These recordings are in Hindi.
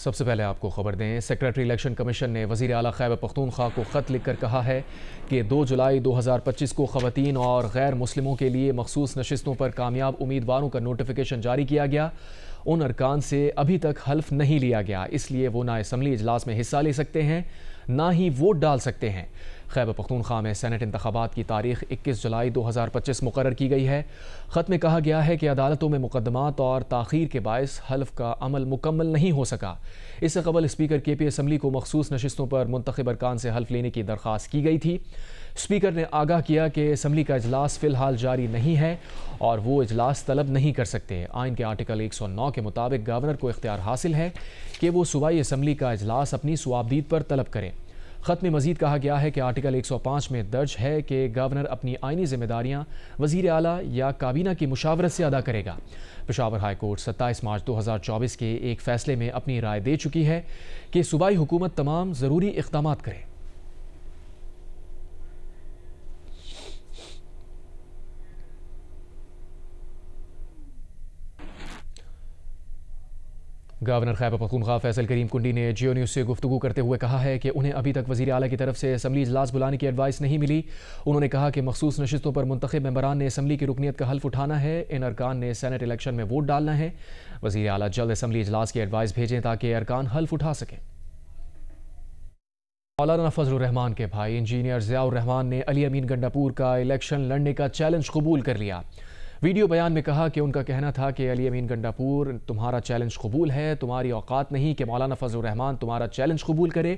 सबसे पहले आपको खबर दें, सेक्रेटरी इलेक्शन कमीशन ने वज़ीर आला खैबर पख्तूनख्वा को ख़त लिखकर कहा है कि 2 जुलाई 2025 को ख़वातीन और गैर मुस्लिमों के लिए मखसूस नशिस्तों पर कामयाब उम्मीदवारों का नोटिफिकेशन जारी किया गया। उन अरकान से अभी तक हल्फ नहीं लिया गया, इसलिए वो ना असम्बली इजलास में हिस्सा ले सकते हैं, ना ही वोट डाल सकते हैं। खैबर पख्तूनख्वा में सेनेट इंतखाबात की तारीख 21 जुलाई 2025 मुकर्रर की गई है। ख़त में कहा गया है कि अदालतों में मुकदमात और ताख़ीर के बायस हल्फ का अमल मुकम्मल नहीं हो सका। इससे कबल स्पीकर KP असम्बली को मखसूस नशिस्तों पर मुंतखब अरकान से हल्फ लेने की दरख्वास्त की गई थी। स्पीकर ने आगाह किया कि असम्बली का इजलास फ़िलहाल जारी नहीं है और वो इजलास तलब नहीं कर सकते। आइन के आर्टिकल 109 के मुताबिक गवर्नर को इख्तियार हासिल है कि वो सूबाई असम्बली का इजलास अपनी सवाबदीद पर तलब करें। ख़त में मज़ीद कहा गया है कि आर्टिकल 105 में दर्ज है कि गवर्नर अपनी आइनी ज़िम्मेदारियाँ वज़ीर आला या काबीना की मुशावरत से अदा करेगा। पेशावर हाई कोर्ट 27 मार्च 2024 के एक फ़ैसले में अपनी राय दे चुकी है कि सूबाई हुकूमत तमाम ज़रूरी इक़दाम करे। गवर्नर खैबर पख्तूनख्वा फैसल करीम कुंडी ने जियो न्यूज़ से गुफ्तगू करते हुए कहा है कि उन्हें अभी तक वज़ीर आला की तरफ से असम्बली इजलास बुलाने की एडवाइस नहीं मिली। उन्होंने कहा कि मखसूस नशिस्तों पर मुंतखब मेंबरान ने असम्बली की रुकनीत का हल्फ उठाना है। इन अरकान ने सेनेट इलेक्शन में वोट डालना है। वज़ीर आला जल्द असम्बली इजलास की एडवाइस भेजें ताकि अरकान हल्फ उठा सकें। मौलाना फजलुर रहमान के भाई इंजीनियर ज़ियाउर रहमान ने अली अमीन गंडापुर का इलेक्शन लड़ने का चैलेंज कबूल कर लिया। वीडियो बयान में कहा कि उनका कहना था कि अली अमीन गंडापुर, तुम्हारा चैलेंज कबूल है, तुम्हारी औकात नहीं कि मौलाना फजलुर रहमान तुम्हारा चैलेंज कबूल करे।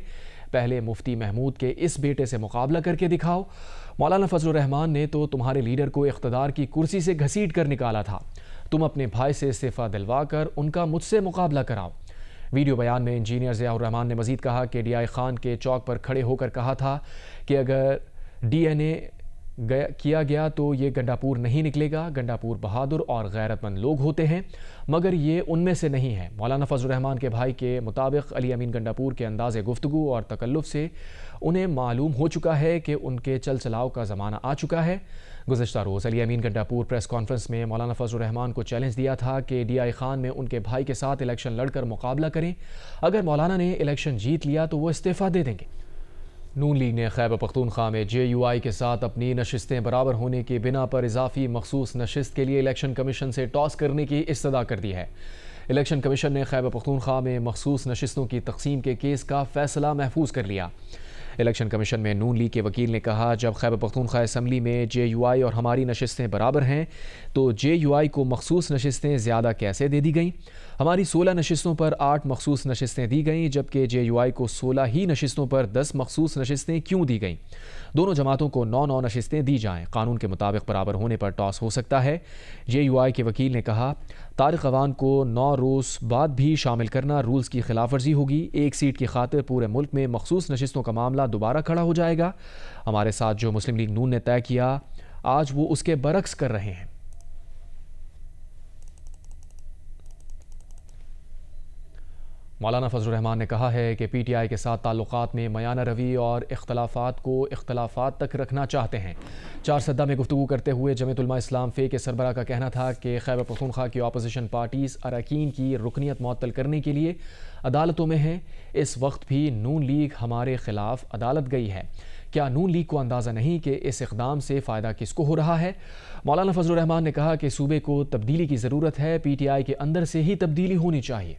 पहले मुफ्ती महमूद के इस बेटे से मुकाबला करके दिखाओ। मौलाना फजलुर रहमान ने तो तुम्हारे लीडर को इख्तदार की कुर्सी से घसीट कर निकाला था। तुम अपने भाई से इस्तीफ़ा दिलवा कर उनका मुझसे मुकाबला कराओ। वीडियो बयान में इंजीनियर ज़ियाउर रहमान ने मज़ीद कहा कि DI खान के चौक पर खड़े होकर कहा था कि अगर DNA किया गया तो ये गंडापुर नहीं निकलेगा। गंडापुर बहादुर और गैरतमंद लोग होते हैं, मगर ये उनमें से नहीं है। मौलाना फजलुर रहमान के भाई के मुताबिक अली अमीन गंडापुर के अंदाज़े गुफ्तगू और तकल्लुफ़ से उन्हें मालूम हो चुका है कि उनके चल चलाव का ज़माना आ चुका है। गुज़श्ता रोज़ अली अमीन गंडापुर प्रेस कॉन्फ्रेंस में मौलाना फजलुर रहमान को चैलेंज दिया था कि DI खान में उनके भाई के साथ इलेक्शन लड़कर मुकाबला करें। अगर मौलाना ने इलेक्शन जीत लिया तो वो इस्तीफ़ा दे देंगे। नून लीग ने खैबर पख्तूनख्वा में JUI के साथ अपनी नशिस्तें बराबर होने की बिना पर इजाफी मखसूस नशिस्त के लिए इलेक्शन कमीशन से टॉस करने की इस्तदा कर दी है। इलेक्शन कमीशन ने खैबर पख्तूनख्वा में मखसूस नशिस्तों की तकसीम के केस का फैसला महफूज कर लिया। इलेक्शन कमीशन में नून लीग के वकील ने कहा, जब खैबर पख्तूनख्वा असम्बली में JUI और हमारी नशिस्तें बराबर हैं तो JUI को मखसूस नशिस्तें ज़्यादा कैसे दे दी गईं? हमारी 16 नशिस्तों पर 8 मखसूस नशिस्तें दी गईं, जबकि JUI को 16 ही नशिस्तों पर 10 मखसूस नशिस्तें क्यों दी गईं? दोनों जमातों को 9-9 नशिस्तें दी जाएं। कानून के मुताबिक बराबर होने पर टॉस हो सकता है। JUI के वकील ने कहा, तारिक अवान को 9 रोज़ बाद भी शामिल करना रूल्स की खिलाफ वर्जी होगी। एक सीट की खातिर पूरे मुल्क में मखसूस नशिस्तों का मामला दोबारा खड़ा हो जाएगा। हमारे साथ जो मुस्लिम लीग नून ने तय किया, आज वो उसके बरक्स कर रहे हैं। मौलाना फजलुर रहमान ने कहा है कि PTI के साथ ताल्लुकात में मयाना रवी और इख्तलाफात को इख्तलाफात तक रखना चाहते हैं। चार सद्दा में गुफ्तगू करते हुए जमीयत उलमा इस्लाम फ़े के सरबराह का कहना था कि खैबर पख्तूनख्वा की अपोजिशन पार्टीज़ अरकान की रुकनीत मुअत्तल करने के लिए अदालतों में हैं। इस वक्त भी नून लीग हमारे खिलाफ अदालत गई है। क्या नून लीग को अंदाज़ा नहीं कि इस इक़दाम से फ़ायदा किसको हो रहा है? मौलाना फजलुर रहमान ने कहा कि सूबे को तब्दीली की ज़रूरत है। PTI के अंदर से ही तब्दीली होनी चाहिए।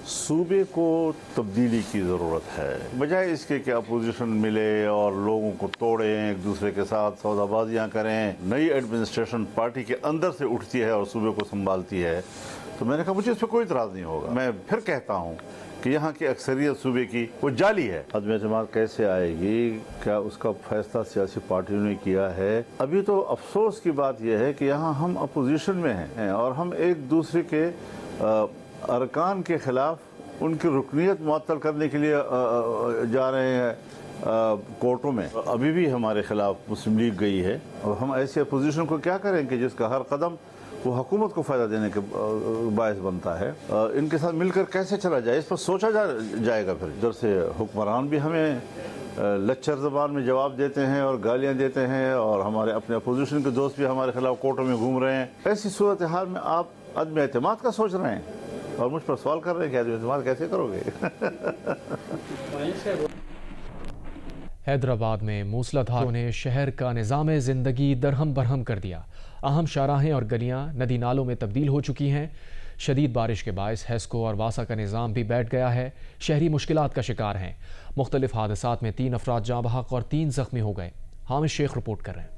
सूबे को तब्दीली की ज़रूरत है, बजाय इसके कि अपोजिशन मिले और लोगों को तोड़ें, एक दूसरे के साथ सौदाबाजियाँ करें। नई एडमिनिस्ट्रेशन पार्टी के अंदर से उठती है और सूबे को संभालती है, तो मैंने कहा मुझे इस पर कोई इतराज़ नहीं होगा। मैं फिर कहता हूँ कि यहाँ की अक्सरियत सूबे की वो जाली है। अदम जमात कैसे आएगी, क्या उसका फैसला सियासी पार्टियों ने किया है? अभी तो अफसोस की बात यह है कि यहाँ हम अपोजिशन में हैं और हम एक दूसरे के अरकान के खिलाफ उनकी रुकनीत मुअत्तल करने के लिए जा रहे हैं कोर्टों में। अभी भी हमारे खिलाफ मुस्लिम लीग गई है और हम ऐसे अपोजिशन को क्या करें कि जिसका हर कदम वो हुकूमत को फ़ायदा देने के बायस बनता है। इनके साथ मिलकर कैसे चला जाए, इस पर सोचा जाएगा। फिर इधर से हुक्मरान भी हमें लच्चर ज़बान में जवाब देते हैं और गालियां देते हैं, और हमारे अपने अपोजिशन के दोस्त भी हमारे खिलाफ कोर्टों में घूम रहे हैं। ऐसी सूरत हाल में आप अदम एतमाद का सोच रहे हैं और मुझ पर सवाल कर रहे हैं कि अदम एतमाद कैसे करोगे। हैदराबाद में मूसलाधार ने शहर का निज़ाम ज़िंदगी दरहम बरहम कर दिया। अहम शाहराहें और गलियां नदी नालों में तब्दील हो चुकी हैं। शदीद बारिश के बायस हेस्को और वासा का निज़ाम भी बैठ गया है। शहरी मुश्किलात का शिकार हैं। मुख्तलिफ हादसात में 3 अफराद जाँ बहक और 3 जख्मी हो गए। हामिद शेख रिपोर्ट कर रहे हैं।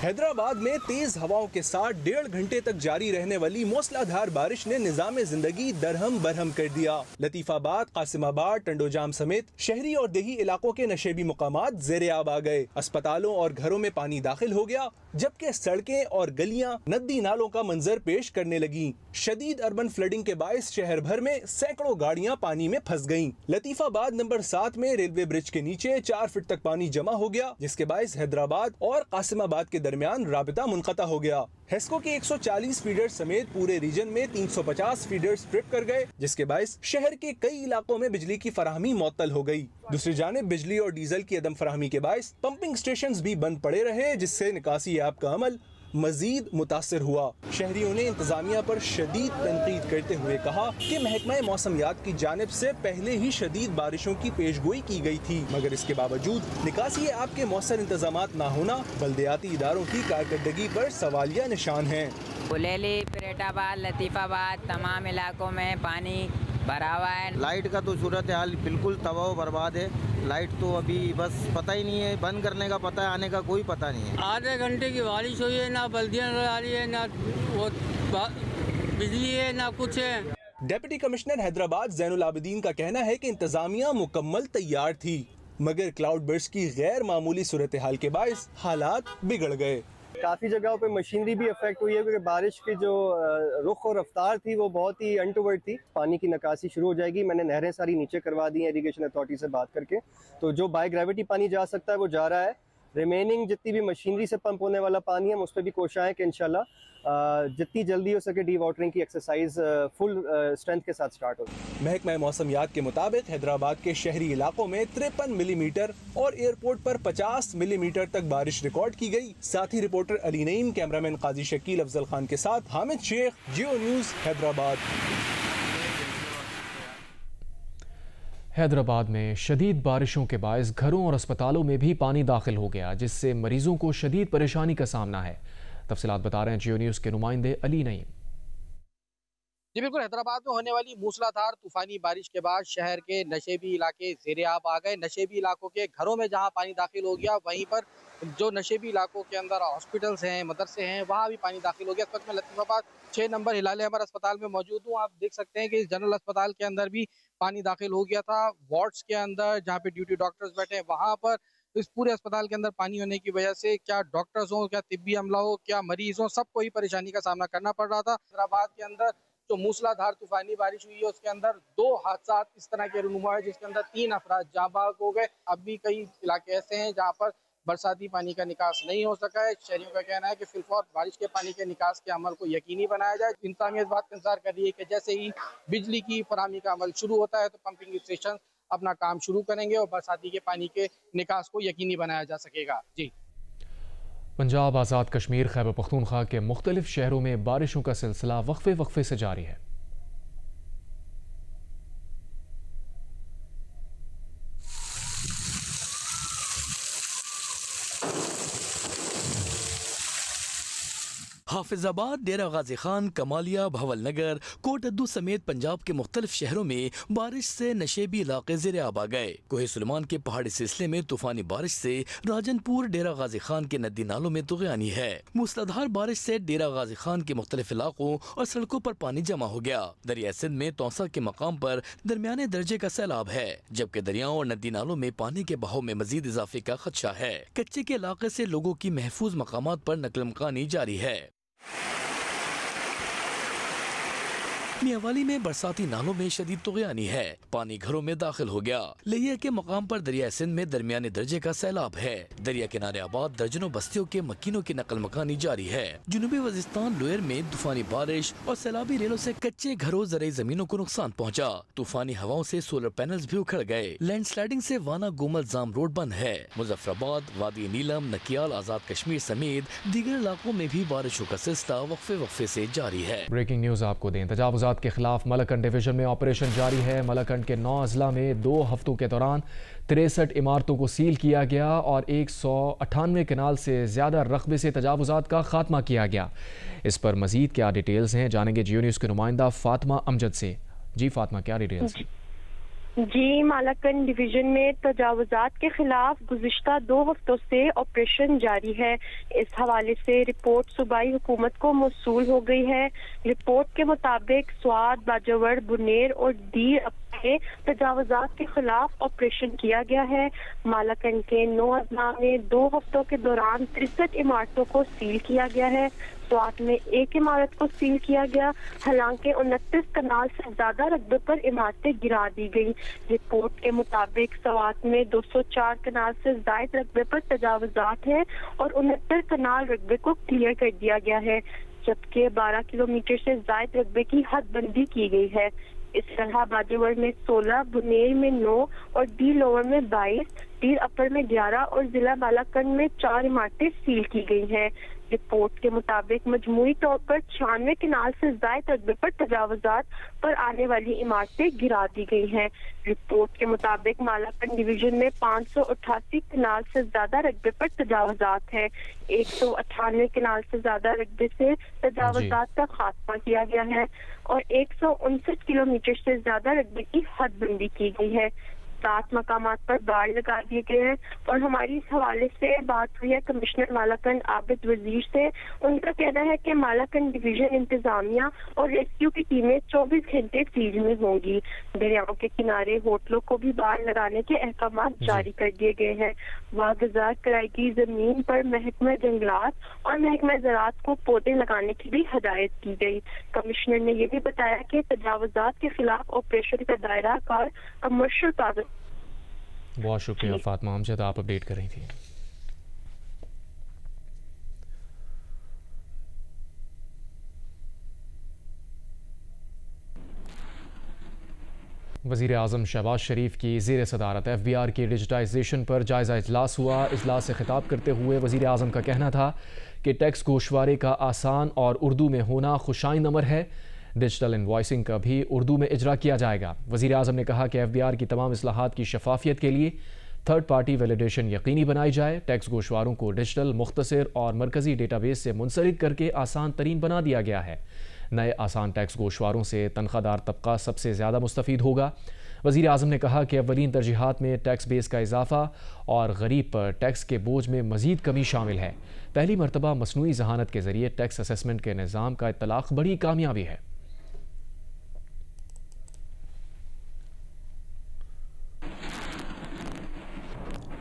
हैदराबाद में तेज हवाओं के साथ 1.5 घंटे तक जारी रहने वाली मूसलाधार बारिश ने निजाम जिंदगी दरहम बरहम कर दिया। लतीफाबाद, कासिमाबाद, टंडोजाम समेत शहरी और देही इलाकों के नशेबी मुकामात ज़ेरे आब आ गए। अस्पतालों और घरों में पानी दाखिल हो गया, जबकि सड़कें और गलियां नदी नालों का मंजर पेश करने लगी। शदीद अर्बन फ्लडिंग के बायस शहर भर में सैकड़ों गाड़ियां पानी में फंस गईं। लतीफाबाद नंबर 7 में रेलवे ब्रिज के नीचे 4 फीट तक पानी जमा हो गया, जिसके बायस हैदराबाद और कासिमाबाद के दरमियान राबिता मुनक़ता हो गया। हेस्को के 140 फीडर समेत पूरे रीजन में 350 फीडर्स ट्रिप कर गए, जिसके बायस शहर के कई इलाकों में बिजली की फराहमी मुअत्तल हो गई। दूसरी जानिब बिजली और डीजल की अदम फराहमी के बायस पंपिंग स्टेशंस भी बंद पड़े रहे, जिससे निकासी ऐप का अमल मजीद मुतासिर हुआ। शहरियों ने इंतजामिया पर शदीद तनकीद करते हुए कहा कि महकमा मौसमियात की जानिब से पहले ही शदीद बारिशों की पेशगोई की गई थी, मगर इसके बावजूद निकासी ऐप के मौसर इंतजामात न होना बल्दियाती इदारों की कारकर्दगी पर सवालिया निशान है। बुलेली, परेटाबाद, लतीफाबाद तमाम इलाकों में पानी भरा हुआ है। लाइट का तो सूरत हाल बिल्कुल तबाह बर्बाद है। लाइट तो अभी बस पता ही नहीं है, बंद करने का पता है, आने का कोई पता नहीं है। आधे घंटे की बारिश हुई है, ना बल्दियाँ नजर आ रही है, ना वो बिजली है, ना कुछ है। डिप्टी कमिश्नर हैदराबाद ज़ैनुल आबिदीन का कहना है कि इंतजामिया मुकम्मल तैयार थी, मगर क्लाउड बर्स्ट की गैर मामूली सूरत हाल के बायस हालात बिगड़ गए। काफ़ी जगहों पे मशीनरी भी अफेक्ट हुई है, क्योंकि बारिश की जो रुख और रफ्तार थी वो बहुत ही अनटूवर्ड थी। पानी की निकासी शुरू हो जाएगी। मैंने नहरें सारी नीचे करवा दी हैं इरीगेशन अथॉरिटी से बात करके, तो जो बाय ग्रेविटी पानी जा सकता है वो जा रहा है। रिमेनिंग जितनी भी मशीनरी से पंप होने वाला पानी है, हम उस पर भी कोशिश है कि इंशाल्लाह जितनी जल्दी हो सके डी वाटरिंग की एक्सरसाइज फुल स्ट्रेंथ के साथ स्टार्ट हो। महकमा मौसमियात के मुताबिक हैदराबाद के शहरी इलाकों में 53 मिलीमीटर और एयरपोर्ट पर 50 मिलीमीटर तक बारिश रिकॉर्ड की गई। साथ ही रिपोर्टर अली नईम, कैमरामैन काजी शकील अफजल खान के साथ हामिद शेख, जियो न्यूज़, हैदराबाद। हैदराबाद में शदीद बारिशों के बायस घरों और अस्पतालों में भी पानी दाखिल हो गया, जिससे मरीजों को शदीद परेशानी का सामना है। तफसीलात बता रहे हैं जियो न्यूज़ के नुमाइंदे अली नईम। जी बिल्कुल, हैदराबाद में होने वाली मूसलाधार तूफानी बारिश के बाद शहर के नशेबी इलाके ज़ेरे आब आ गए। नशेबी इलाकों के घरों में जहां पानी दाखिल हो गया, वहीं पर जो नशेबी इलाकों के अंदर हॉस्पिटल्स हैं, मदरसे हैं, वहाँ भी पानी दाखिल हो गया। इस वक्त मैं लतीफाबाद 6 नंबर हिलाल अहमद अस्पताल में मौजूद हूँ। आप देख सकते हैं कि इस जनरल अस्पताल के अंदर भी पानी दाखिल हो गया था। वार्ड्स के अंदर जहाँ पे ड्यूटी डॉक्टर्स बैठे हैं, वहाँ पर इस पूरे अस्पताल के अंदर पानी होने की वजह से क्या डॉक्टर्स हो, क्या तिब्बी अमला हो, क्या मरीज हो, सबको ही परेशानी का सामना करना पड़ रहा था। हैदराबाद के अंदर जो मूसलाधार तूफानी बारिश हुई है, उसके अंदर 2 हादसा इस तरह के रूनुमा है, जिसके अंदर 3 अफराद जाँ बहक हो गए। अब भी कई इलाके ऐसे हैं जहाँ पर बरसाती पानी का निकास नहीं हो सका है। शहरियों का कहना है कि फिलहाल बारिश के पानी के निकास के अमल को यकीनी बनाया जाए। इंतजामिया इस बात का इंतजार कर रही है कि जैसे ही बिजली की फराहमी का अमल शुरू होता है तो पंपिंग स्टेशन अपना काम शुरू करेंगे और बरसाती के पानी के निकास को यकीनी बनाया जा सकेगा। जी। पंजाब, आज़ाद कश्मीर, खैबर पख्तूनख्वा के मुख्तलिफ शहरों में बारिशों का सिलसिला वक्फे से जारी है। हाफिजाबाद, डेरा गाजी खान, कमालिया, भवल नगर, कोटद्दू समेत पंजाब के मुख्तलिफ शहरों में बारिश से नशेबी इलाके ज़ेरे आब आ गए। कोहे सुलेमान के पहाड़ी सिलसिले में तूफानी बारिश से राजनपुर, डेरा गाजी खान के नदी नालों में तुग़यानी है। मूसलाधार बारिश से डेरा गाजी खान के मुख्तलिफ इलाकों और सड़कों पर पानी जमा हो गया। दरिया सिंध में तौसा के मकाम पर दरमियाने दर्जे का सैलाब है, जबकि दरियाओं और नदी नालों में पानी के बहाव में मजीद इजाफे का खदशा है। कच्चे के इलाके से लोगों की महफूज मकामात पर नकल मकानी जारी है। मियावाली में बरसाती नालों में शदीद तुग़यानी है, पानी घरों में दाखिल हो गया। लिया के मकाम पर दरिया सिंध में दरमियाने दर्जे का सैलाब है। दरिया किनारे आबाद दर्जनों बस्तियों के मकीनों की नकल मकानी जारी है। जुनूबी वजिस्तान लोयर में तूफानी बारिश और सैलाबी रेलों से कच्चे घरों ज़रई जमीनों को नुकसान पहुँचा। तूफानी हवाओं से सोलर पैनल्स भी उखड़ गए। लैंडस्लाइडिंग से वाना गोमल जाम रोड बंद है। मुजफ्फराबाद, वादी नीलम, नकियाल, आजाद कश्मीर समेत दीगर इलाकों में भी बारिशों का सिलसिला वक्फे से जारी है। ब्रेकिंग न्यूज आपको दें, तजावुजात के खिलाफ मलकंड डिवीजन में ऑपरेशन जारी है। मलकंड के 9 अजला में 2 हफ्तों के दौरान 63 इमारतों को सील किया गया और 198 कनाल से ज्यादा रकबे से तजावुजात का खात्मा किया गया। इस पर मजीद क्या डिटेल्स हैं, जानेंगे जियो न्यूज के नुमाइंदा फातिमा अमजद से। जी फातिमा, क्या डिटेल्स हैं? जी, मालाकंड डिवीजन में तजावुजात के खिलाफ गुज़िश्ता 2 हफ्तों से ऑपरेशन जारी है। इस हवाले से रिपोर्ट सूबाई हुकूमत को मौसूल हो गई है। रिपोर्ट के मुताबिक स्वाद, बाजवड़, बुनेर और दीर में तजावुजात के खिलाफ ऑपरेशन किया गया है। मालाकंड के 9 अजला में 2 हफ्तों के दौरान 63 इमारतों को सील किया गया है। स्वात में 1 इमारत को सील किया गया, हालांकि 29 कनाल से ज्यादा रकबे पर इमारतें गिरा दी गई। रिपोर्ट के मुताबिक स्वात में 204 कनाल से ज्यादा रकबे पर तजावुजात है और 69 कनाल रकबे को क्लियर कर दिया गया है, जबकि 12 किलोमीटर से ज्यादा रकबे की हदबंदी की गई है। इस तरह बाजूवर में 16, बुनेर में 9 और डी लोअर में 22, डीर अपर में 11 और जिला बालाकंड में 4 इमारतें सील की गई हैं। रिपोर्ट के मुताबिक मजमूई तौर पर 96 कनाल से ज्यादा रकबे पर तजावुजात पर आने वाली इमारतें गिरा दी गई हैं। रिपोर्ट के मुताबिक मालाकंड डिवीजन में 588 कनाल से ज्यादा रकबे पर तजावुजात है। 198 कनाल से ज्यादा रकबे से तजावुजात का खात्मा किया गया है और 159 किलोमीटर से ज्यादा रकबे की हदबंदी की गई है। 7 मकामात पर बाड़ लगा दिए गए हैं और हमारी इस हवाले से बात हुई है कमिश्नर मालाकंड आबिद वजीर से। उनका कहना है कि मालाकंड डिवीजन इंतजामिया और रेस्क्यू की टीमें 24 घंटे फील्ड में होंगी। दरियाओं के किनारे होटलों को भी बाड़ लगाने के अहकाम जारी कर दिए गए हैं। वागजार कराई जमीन पर महकमा जंगलात और महकमा ज़राअत को पौधे लगाने की भी हदायत की गई। कमिश्नर ने यह भी बताया कि तजावुजात के खिलाफ ऑपरेशन का दायरा कार कमर्शियल ताज़ा। बहुत शुक्रिया फातिमा अमजद, आप अपडेट कर रही थी। वज़ीर आज़म शहबाज शरीफ की ज़ेर सदारत FBR की डिजिटाइजेशन पर जायज़ा इजलास हुआ। इजलास से खिताब करते हुए वज़ीर आज़म का कहना था कि टैक्स गोशवारे का आसान और उर्दू में होना खुशाइन अमर है। डिजिटल इनवॉइसिंग का भी उर्दू में इजरा किया जाएगा। वज़ीर आज़म ने कहा कि FBR की तमाम इस्लाहात की शफाफियत के लिए थर्ड पार्टी वैलिडेशन यकीनी बनाई जाए। टैक्स गोशवारों को डिजिटल, मुख्तसर और मरकज़ी डेटाबेस से मुंसलिक करके आसान तरीन बना दिया गया है। नए आसान टैक्स गोशवारों से तनख्वाहदार तबका सबसे ज़्यादा मुस्तफ़ीद होगा। वज़ीर आज़म ने कहा कि अव्वलीन तरजीहात में टैक्स बेस का इजाफा और गरीब पर टैक्स के बोझ में मज़ीद कमी शामिल है। पहली मरतबा मसनूई जहानत के ज़रिए टैक्स असेसमेंट के निज़ाम का इत्तलाक़ बड़ी कामयाबी है।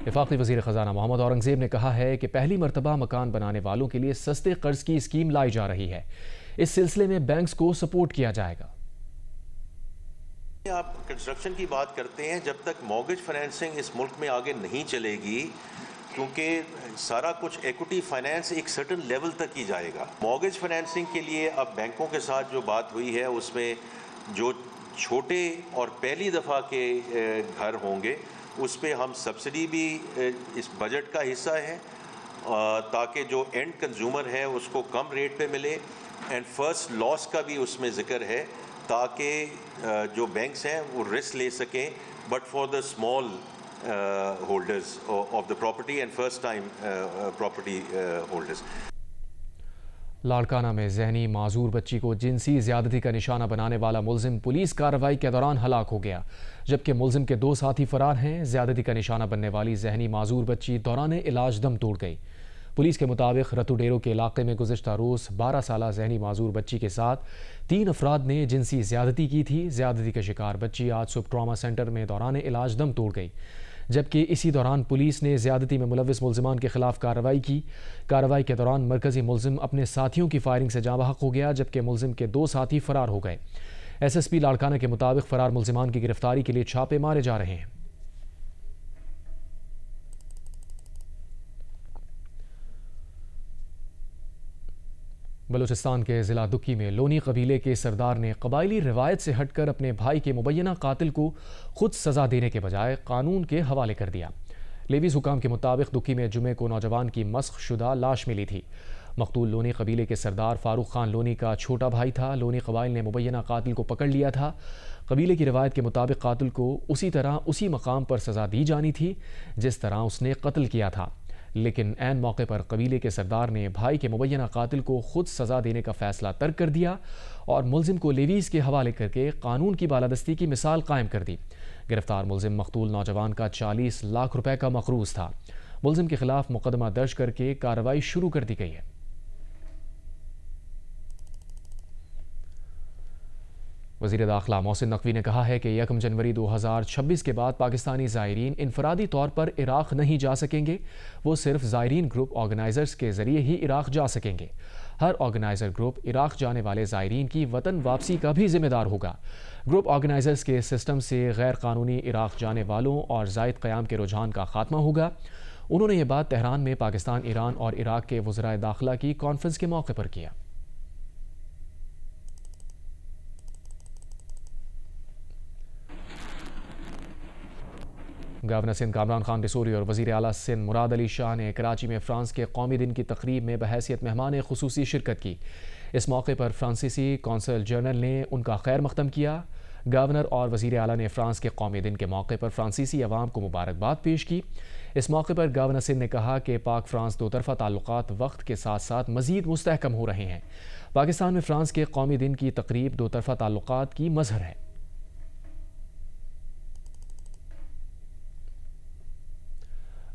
वफाकी वज़ीर ख़ज़ाना मोहम्मद औरंगज़ेब ने कहा है कि पहली मरतबा मकान बनाने वालों के लिए सस्ते कर्ज की स्कीम लाई जा रही है। इस सिलसिले में बैंक्स को सपोर्ट किया जाएगा। आप कंस्ट्रक्शन की बात करते हैं, जब तक मॉर्गेज फाइनेंसिंग इस मुल्क में आगे नहीं चलेगी, क्योंकि सारा कुछ इक्विटी फाइनेंस एक सर्टेन लेवल तक ही जाएगा। मॉर्गेज फाइनेंसिंग के लिए अब बैंकों के साथ जो बात हुई है उसमें जो छोटे और पहली दफ़ा के घर होंगे उस पर हम सब्सिडी भी इस बजट का हिस्सा है, ताकि जो एंड कंज्यूमर है उसको कम रेट पे मिले। एंड फर्स्ट लॉस का भी उसमें जिक्र है, ताकि जो बैंक्स हैं वो रिस्क ले सकें, but for the small holders of the property and first time property holders. Larkana में जहनी माजूर बच्ची को जिनसी ज्यादती का निशाना बनाने वाला मुलजिम पुलिस कार्रवाई के दौरान हलाक हो गया, जबकि मुलजिम के 2 साथी फरार हैं। ज्यादती का निशाना बनने वाली जहनी माजूर बच्ची दौरान इलाज दम तोड़ गई। पुलिस के मुताबिक रतुडेरो के इलाके में गुज़िश्ता रोज़ 12 साला जहनी माजूर बच्ची के साथ 3 अफराद ने जिनसी ज्यादती की थी। ज्यादती का शिकार बच्ची आज सुबह ट्रॉमा सेंटर में दौरान इलाज दम तोड़ गई, जबकि इसी दौरान पुलिस ने ज्यादती में मुलविस मुलजिमान के खिलाफ कार्रवाई की। कार्रवाई के दौरान मरकजी मुलजिम अपने साथियों की फायरिंग से जाँ बहक हो गया, जबकि मुलजिम के 2 साथी फरार हो गए। SSP लाड़काना के मुताबिक फरार मुल्जिमान की गिरफ्तारी के लिए छापे मारे जा रहे हैं। बलूचिस्तान के ज़िला दुक्की में लोनी कबीले के सरदार ने कबायली रिवायत से हटकर अपने भाई के मुबैना कातिल को खुद सज़ा देने के बजाय कानून के हवाले कर दिया। लेवीज़ हुकाम के मुताबिक दुक्की में जुमे को नौजवान की मस्ख शुदा लाश मिली थी। मकतूल लोनी कबीले के सरदार फारूक खान लोनी का छोटा भाई था। लोनी कबाइल ने मुबैना कातिल को पकड़ लिया था। कबीले की रिवायत के मुताबिक कातिल को उसी तरह उसी मकाम पर सज़ा दी जानी थी जिस तरह उसने कत्ल किया था, लेकिन ऐन मौके पर कबीले के सरदार ने भाई के मुबैना कातिल को खुद सज़ा देने का फैसला तर्क कर दिया और मुल्जिम को लेवीज़ के हवाले करके कानून की बालादस्ती की मिसाल कायम कर दी। गिरफ्तार मुल्जिम मकतूल नौजवान का 40 लाख रुपए का मकरूज था। मुल्जिम के खिलाफ मुकदमा दर्ज करके कार्रवाई शुरू कर दी गई है। वज़ीर दाखिला मोहसिन नकवी ने कहा है कि 1 जनवरी 2026 के बाद पाकिस्तानी ज़ायरीन इनफरादी तौर पर इराक़ नहीं जा सकेंगे। वो सिर्फ ज़ायरीन ग्रुप ऑर्गेनाइज़र्स के ज़रिए ही इराक़ जा सकेंगे। हर ऑर्गेनाइज़र ग्रुप इराक़ जाने वाले ज़ायरीन की वतन वापसी का भी ज़िम्मेदार होगा। ग्रुप ऑर्गेनाइज़र्स के सिस्टम से गैर कानूनी इराक़ जाने वालों और ज़ायद क़याम के रुझान का खात्मा होगा। उन्होंने ये बात तेहरान में पाकिस्तान, ईरान और इराक़ के वज़राए दाखिला की कॉन्फ्रेंस के मौके पर किया। गवर्नर सिंध कामरान खान डिसोरी और वज़ीर आला सिंध मुराद अली शाह ने कराची में फ्रांस के कौमी दिन की तकरीब में बहैसियत मेहमान खुसूसी शिरकत की। इस मौके पर फ्रांसीसी कौंसल जनरल ने उनका खैर मकदम किया। गवर्नर और वज़ीर आला ने फ्रांस के कौमी दिन के मौके पर फ्रांसीसी अवाम को मुबारकबाद पेश की। इस मौके पर गवर्नर सिंध ने कहा कि पाक फ्रांस दोतरफ़ा ताल्लुकात वक्त के साथ साथ मज़ीद मुस्तहकम हो रहे हैं। पाकिस्तान में फ्रांस के कौमी दिन की तकरीब दोतरफ़ा ताल्लुकात की मज़हर है।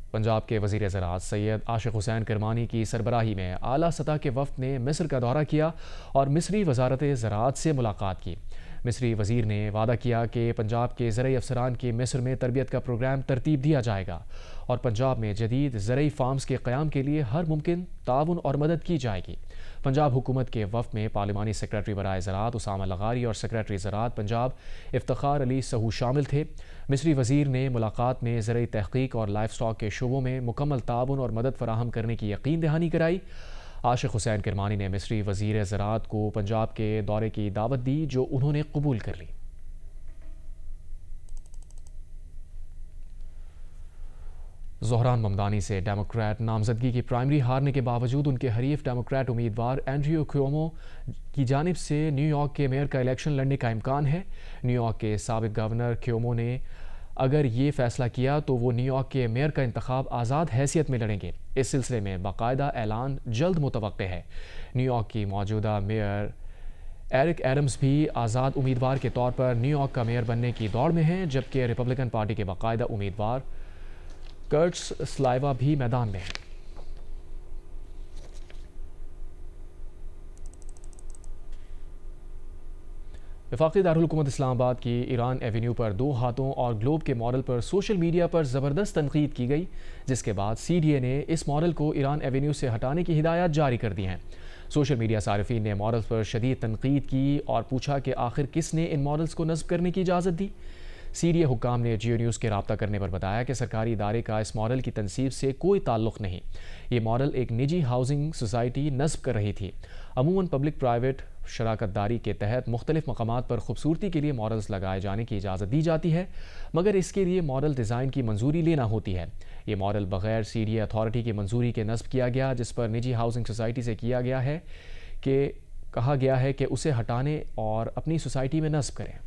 पंजाब के वज़ीर ज़राअत सैयद आशिक हुसैन करमानी की सरबराही में आला सतह के वफ़द ने मिस्र का दौरा किया और मिस्री वज़ारत ज़राअत से मुलाकात की। मिस्री वज़ीर ने वादा किया कि पंजाब के ज़रई अफसरान की मिस्र में तरबियत का प्रोग्राम तरतीब दिया जाएगा और पंजाब में जदीद ज़रई फार्म्स के क़याम के लिए हर मुमकिन ताउन और मदद की जाएगी। पंजाब हुकूमत के वफ़द में पार्लिमानी सेक्रेटरी बराए ज़राअत उसामा लगारी और सेक्रेटरी ज़राअत पंजाब इफ्तिखार अली सहू शामिल थे। मिस्री वज़ीर ने मुलाकात में ज़रई तहक़ीक़ और लाइफ स्टॉक के शोबों में मुकम्मल ताउन और मदद फराहम करने की यकीन दहानी कराई। आशिक हुसैन किरमानी ने मिस्री वज़ीर ज़राअत को पंजाब के दौरे की दावत दी, जो उन्होंने कबूल कर ली। ज़ोहरान ममदानी से डेमोक्रेट नामजदगी की प्राइमरी हारने के बावजूद उनके हरीफ डेमोक्रेट उम्मीदवार एंड्रयू क्योमो की जानिब से न्यूयॉर्क के मेयर का इलेक्शन लड़ने का इम्कान है। न्यूयॉर्क के साबिक गवर्नर क्योमो ने अगर ये फैसला किया तो वो न्यूयॉर्क के मेयर का इंतखाब आज़ाद हैसियत में लड़ेंगे। इस सिलसिले में बाकायदा ऐलान जल्द मुतवक्के है। न्यूयॉर्क की मौजूदा मेयर एरिक एडम्स भी आज़ाद उम्मीदवार के तौर पर न्यूयॉर्क का मेयर बनने की दौड़ में हैं, जबकि रिपब्लिकन पार्टी के बाकायदा उम्मीदवार कर्ट्स स्लाइवा भी मैदान में हैं। वफाकी दारुल हुकूमत इस्लामाबाद की ईरान एवेन्यू पर 2 हाथों और ग्लोब के मॉडल पर सोशल मीडिया पर ज़बरदस्त तनकीद की गई, जिसके बाद CDA ने इस मॉडल को ईरान एवेन्यू से हटाने की हिदायत जारी कर दी हैं। सोशल मीडिया सारिफीन ने मॉडल्स पर शदीद तनकीद की और पूछा कि आखिर किसने इन मॉडल्स को नस्ब करने की इजाज़त दी। CDA हुक्काम ने जियो न्यूज़ के राब्ता करने पर बताया कि सरकारी इदारे का इस मॉडल की तनसीब से कोई ताल्लुक़ नहीं। ये मॉडल एक निजी हाउसिंग सोसाइटी नस्ब कर रही थी। अमूमन पब्लिक प्राइवेट शराकतदारी के तहत मुख्तलिफ मकामात पर खूबसूरती के लिए मॉडल्स लगाए जाने की इजाज़त दी जाती है, मगर इसके लिए मॉडल डिज़ाइन की मंजूरी लेना होती है। ये मॉडल बग़ैर CDA अथॉरिटी की मंजूरी के नस्ब किया गया, जिस पर निजी हाउसिंग सोसाइटी से किया गया है कि कहा गया है कि उसे हटाने और अपनी सोसाइटी में नस्ब करें।